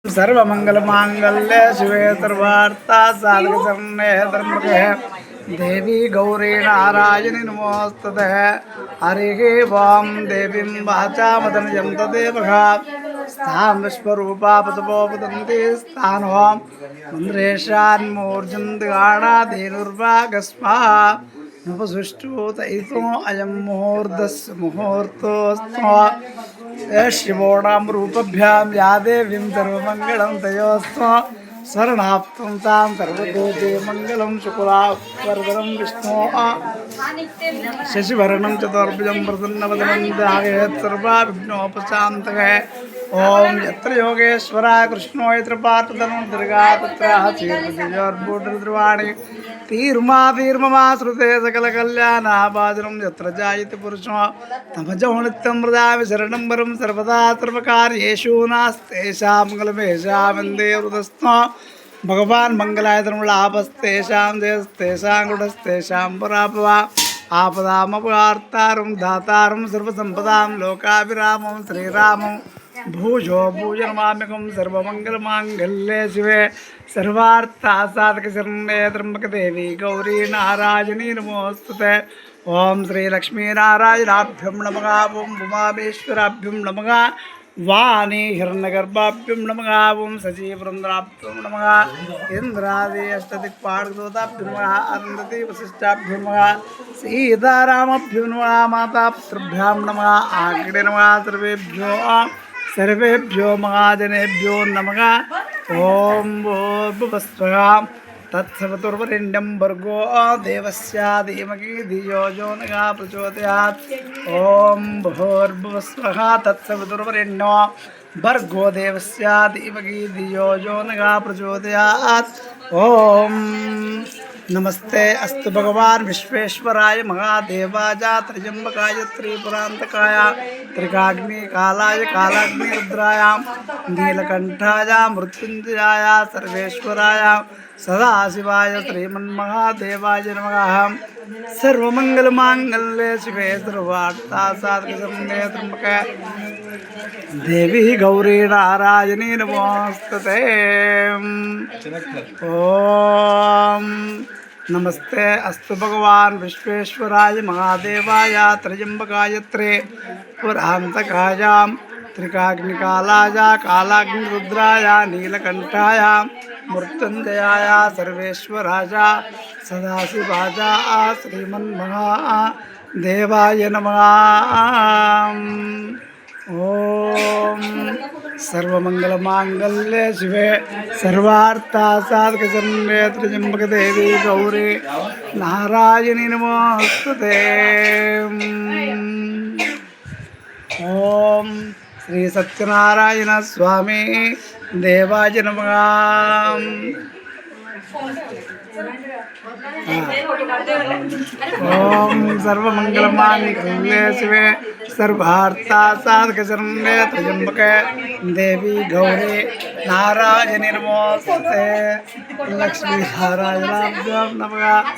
सर्वमंगलमांगल्ये शिवे सर्वार्था साधकशरण्ये त्र्यंबके देवी गौरी नारायणि नमोस्तुते हरिः वां देवीं वाचामदनयं तदेवः स्थां विश्वरूपा पदपोपदन्ति स्थानों मन्द्रेशान्मूर्जन्तिगाणाधेनुर्वागस्मा नवसुष्टुत इतो अयं मुहूर्तोऽस्तु शिवोणां रूपभ्यां या देवीं सर्वमङ्गलं तयोस्तु शरणाप्तं तां सर्वभूते मङ्गलं शुक्लावरदं विष्णो शशिवर्णं चतुर्भुजं प्रसन्नवदनं ध्यायेत् सर्वविघ्नोपशान्तये ओम यत्र योगेश्वरा कृष्णो यत्र पार्थधनुः दुर्गा तत्र चीर्षोर्भूतद्रुवाणि तीर्मा श्रुते सकलकल्याणाभाजनं यत्र जायते पुरुषो तमजो नित्यं मृदामि शरणं वरं सर्वदा सर्वकार्येषु नास्तेषां मङ्गलमेषां वन्दे हृदस्थो भगवान् मङ्गलायतनुलाभस्तेषां देशस्तेषां गुणस्तेषां पराभवा आपदामपहार्तारं दातारं सर्वसम्पदां लोकाभिरामं श्रीरामं भूजो भूजनमाम्यकं सर्वमङ्गलमाङ्गल्ये शिवे सर्वार्थसाधकशरण्ये त्र्यम्बके देवी गौरी नारायणी नमोस्तुते ओम श्री लक्ष्मीनारायणाभ्यं नमः ओम उमामेश्वराभ्यं नमः वाणी हिरण्यगर्भाभ्यं नमः ओम सजीवृन्दाभ्यं नमः इंद्रादि अष्टदिक्पालदेवताभ्यो नमः अरुन्धती वसिष्ठाभ्यो नमः सीतारामभ्यो नमः मातापितृभ्यां नमः आग्ने नमः सर्वेभ्यो महाजनेभ्यो नमः ओम भूर्भुवस्वः तत्सवितुर्वरेण्यं भर्गो देवस्य धीमहि धियो यो नः प्रचोदयात् ओम भूर्भुवस्वः तत्सवितुर्वरेण्यो भर्गो देवस्य धीमहि धियो यो नः प्रचोदयात् ओम नमस्ते अस्तु भगवान विश्वेश्वराय महादेवाय त्र्यंबकाय त्रिपुरांतकाय त्रिकाग्नि कालाय कालाग्निरुद्राय नीलकंठाय मृत्युंजयाय सर्वेश्वराय सदाशिवाय श्रीमन्महादेवाय नमः सर्वमंगलमांगल्ये शिवे सर्वार्थसाधकशरण्ये त्र्यंबके देवी गौरी नारायणी नमोस्तुते ओम नमस्ते अस्तु भगवान विश्वेश्वराय महादेवाय त्र्यंबकाय त्रिपुरांतकाय त्रिकाग्निकालाय कालाग्निरुद्राय नीलकंठाय मृत्युंजयाय सर्वेश्वराय सदाशिवाय श्रीमन्महादेवाय नमः ओम सर्वमंगलमांगल्ये शिवे सर्वार्थसाधकशरण्ये त्र्यंबके देवी गौरी नारायणी नमोस्तुते ओम श्री सत्यनारायण स्वामी देवाय नमः ओम सर्वमंगलमांगल्ये शिवे सर्वार्थसाधकशरण्ये त्र्यंबके देवी गौरी नारायणी नमोस्तुते लक्ष्मी नारायणाभ्यां नमः